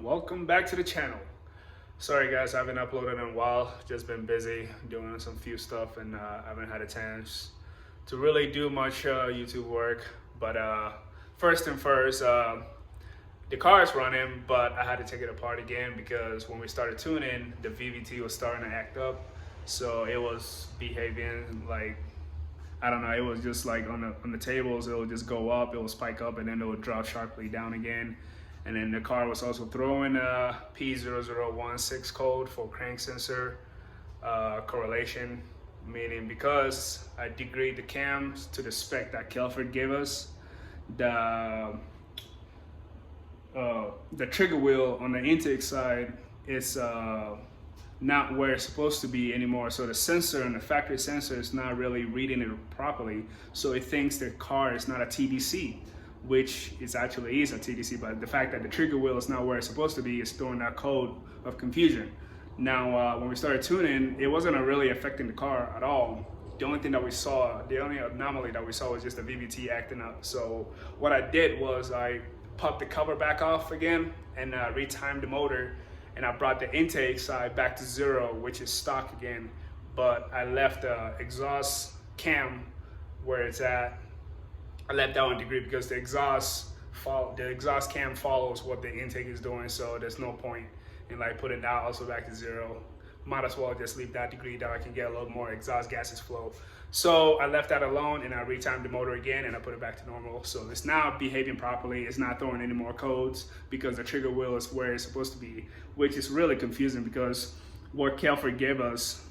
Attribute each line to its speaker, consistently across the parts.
Speaker 1: Welcome back to the channel. Sorry guys, I haven't uploaded in a while. Just been busy doing some few stuff, and I haven't had a chance to really do much YouTube work. But first and first, the car is running, but I had to take it apart again because when we started tuning, the VVT was starting to act up. So it was behaving like, I don't know, it was just like on the tables, it would just go up, it would spike up, and then it would drop sharply down again. And then the car was also throwing a P0016 code for crank sensor correlation, meaning because I degrade the cams to the spec that Kelford gave us, the trigger wheel on the intake side is not where it's supposed to be anymore. So the sensor and the factory sensor is not really reading it properly. So it thinks the car is not a TDC, which is actually is a TDC, but the fact that the trigger wheel is not where it's supposed to be is throwing that code of confusion. Now, when we started tuning, it wasn't really affecting the car at all. The only thing that we saw, the only anomaly that we saw was just the VVT acting up. So what I did was I popped the cover back off again and retimed the motor, and I brought the intake side back to 0, which is stock again. But I left the exhaust cam where it's at. I left that on degree because the exhaust cam follows what the intake is doing, so there's no point in like putting that also back to 0. Might as well just leave that degree that I can get a little more exhaust gases flow. So I left that alone and I retimed the motor again and I put it back to normal. So it's now behaving properly. It's not throwing any more codes because the trigger wheel is where it's supposed to be, which is really confusing because what Kelford gave us,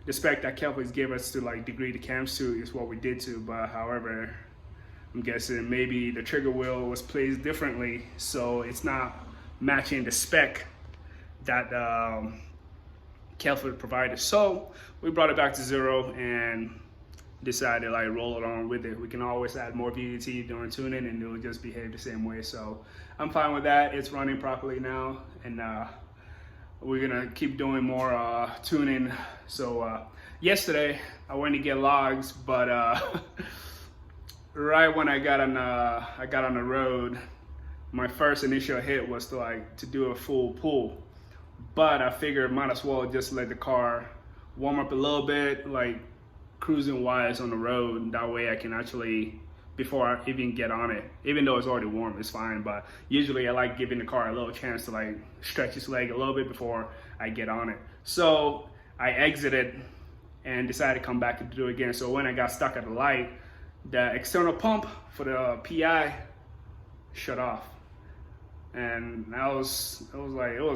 Speaker 1: the spec that Kelford gave us to like degree the cams to is what we did to, but however, I'm guessing maybe the trigger wheel was placed differently, so it's not matching the spec that Kelford provided. So we brought it back to 0 and decided to like roll it on with it. We can always add more VVT during tuning and it will just behave the same way. So I'm fine with that. It's running properly now, and we're gonna keep doing more tuning. So yesterday I went to get logs, but right when I got on the road, my first initial hit was to do a full pull, but I figured might as well just let the car warm up a little bit, like cruising wise on the road. That way I can actually, before I even get on it, even though it's already warm, it's fine, but usually I like giving the car a little chance to like stretch its leg a little bit before I get on it. So I exited and decided to come back and do it again. So when I got stuck at the light, the external pump for the PI shut off, and it was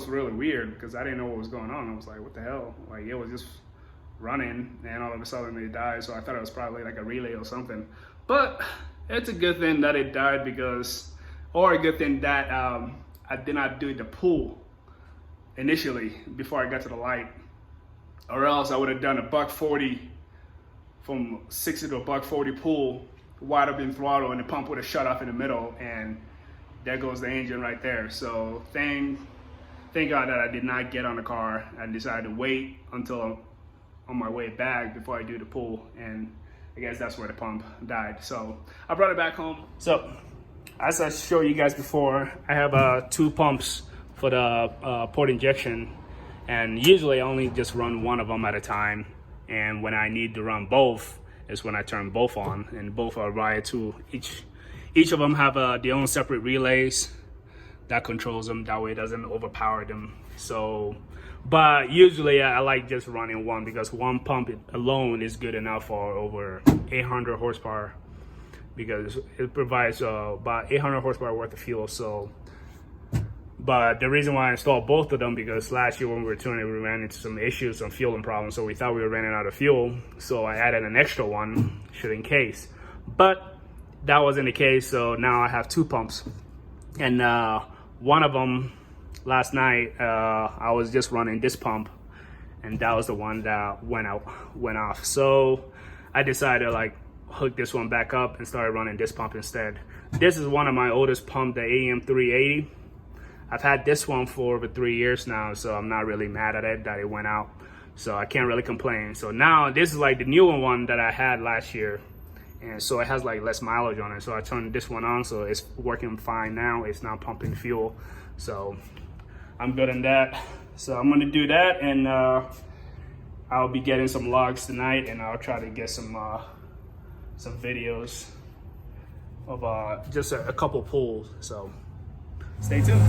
Speaker 1: really weird because I didn't know what was going on. I was like, what the hell? Like, it was just running and all of a sudden it died. So I thought it was probably like a relay or something, but it's a good thing that it died or a good thing that I did not do the pull initially before I got to the light, or else I would have done a $140 from 60 to a $140 pull, wide open throttle, and the pump would have shut off in the middle, and there goes the engine right there. So thank God that I did not get on the car. I decided to wait until I'm on my way back before I do the pull, and I guess that's where the pump died. So I brought it back home. So as I showed you guys before, I have 2 pumps for the port injection, and usually I only just run one of them at a time. And when I need to run both is when I turn both on, and both are wired to each of them have their own separate relays that controls them. That way it doesn't overpower them. So But usually I like just running one, because one pump alone is good enough for over 800 horsepower, because it provides about 800 horsepower worth of fuel. So, but the reason why I installed both of them, because last year when we were tuning, we ran into some issues, some fueling problems, so we thought we were running out of fuel. So I added an extra one, just in case. But that wasn't the case, so now I have two pumps. And one of them, last night, I was just running this pump, and that was the one that went off. So I decided to like hook this one back up and started running this pump instead. This is one of my oldest pump, the AM380. I've had this one for over 3 years now, so I'm not really mad at it that it went out. So I can't really complain. So now this is like the newer one that I had last year. And so it has like less mileage on it. So I turned this one on, so it's working fine now. It's not pumping fuel. So I'm good on that. So I'm gonna do that, and I'll be getting some logs tonight, and I'll try to get some videos of just a couple pulls. So stay tuned.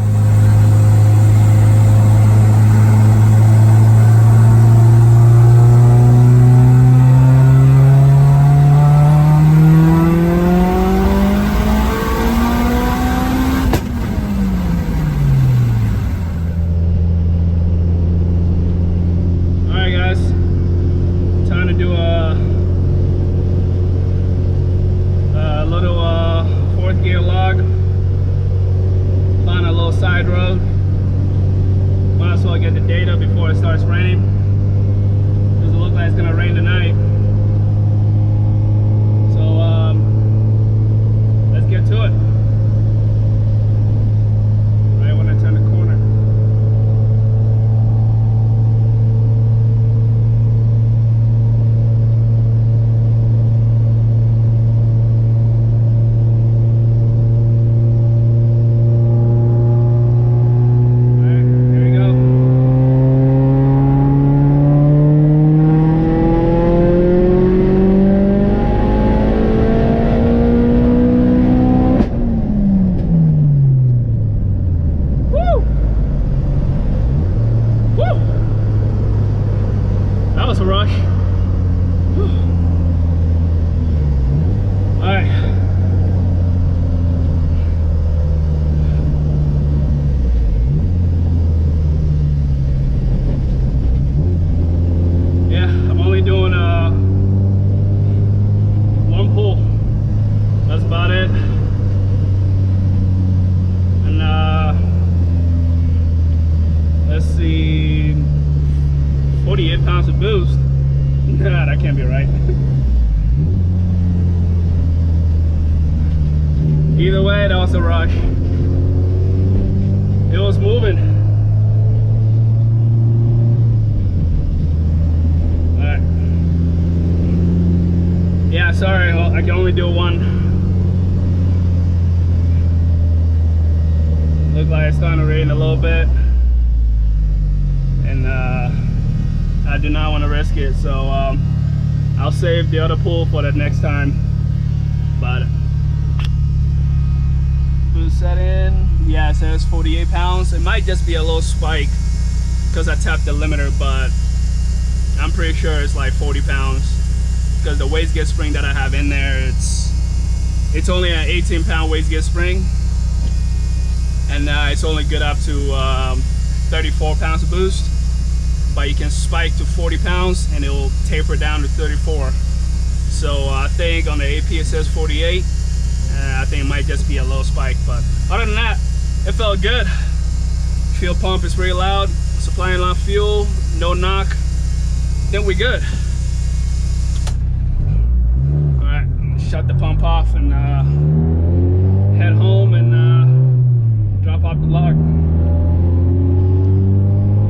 Speaker 1: Side road. Might as well get the data before it starts raining. Doesn't look like it's gonna rain tonight. So let's get to it. Right when I turn the corner. Let's see, 48 pounds of boost. Nah, that can't be right. Either way, that was a rush. It was moving. Alright. Yeah, sorry, I can only do one. Looks like it's starting to rain a little bit. And I do not want to risk it, so I'll save the other pool for the next time. But boost set in, yeah, it says 48 pounds. It might just be a little spike because I tapped the limiter, but I'm pretty sure it's like 40 pounds because the wastegate spring that I have in there, it's only an 18-pound wastegate spring, and it's only good up to 34 pounds of boost. But you can spike to 40 pounds and it will taper down to 34. So I think on the AP it says 48. I think it might just be a low spike, but other than that, it felt good. Fuel pump is pretty loud, supplying enough fuel, no knock. Then we good. All right, shut the pump off and head home and drop off the log.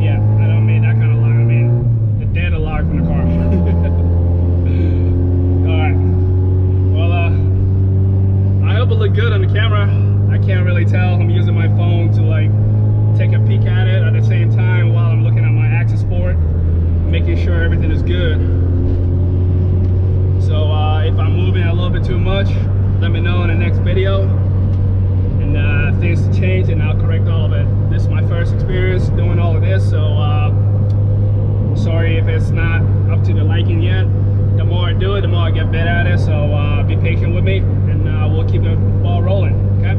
Speaker 1: Yeah, I don't mean that kind of log. I mean the data log from the car. All right. Well, I hope it looked good on the camera. I can't really tell. I'm using my phone to like take a peek at it at the same time while I'm looking at my access port, making sure everything is good. So if I'm moving a little bit too much, let me know in the next video. And if things change, and I'll correct all of it. This is my first experience doing all of this, so it's not up to the liking yet. The more I do it, the more I get better at it. So be patient with me, and we'll keep the ball rolling. Okay.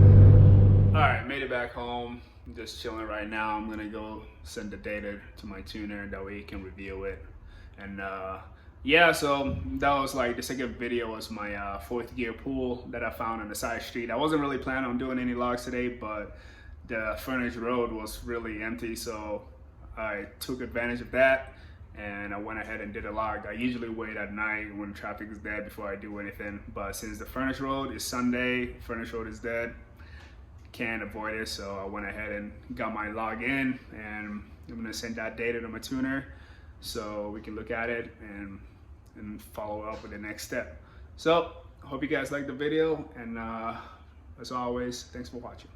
Speaker 1: All right, made it back home. I'm just chilling right now. I'm gonna go send the data to my tuner, that way he can review it. And yeah, so that was like the second video was my fourth gear pool that I found on the side street. I wasn't really planning on doing any logs today, but the frontage road was really empty, so I took advantage of that and I went ahead and did a log. I usually wait at night when traffic is dead before I do anything, but since the frontage road is Sunday, frontage road is dead, can't avoid it, so I went ahead and got my log in, and I'm gonna send that data to my tuner so we can look at it and follow up with the next step. So I hope you guys liked the video, and as always, thanks for watching.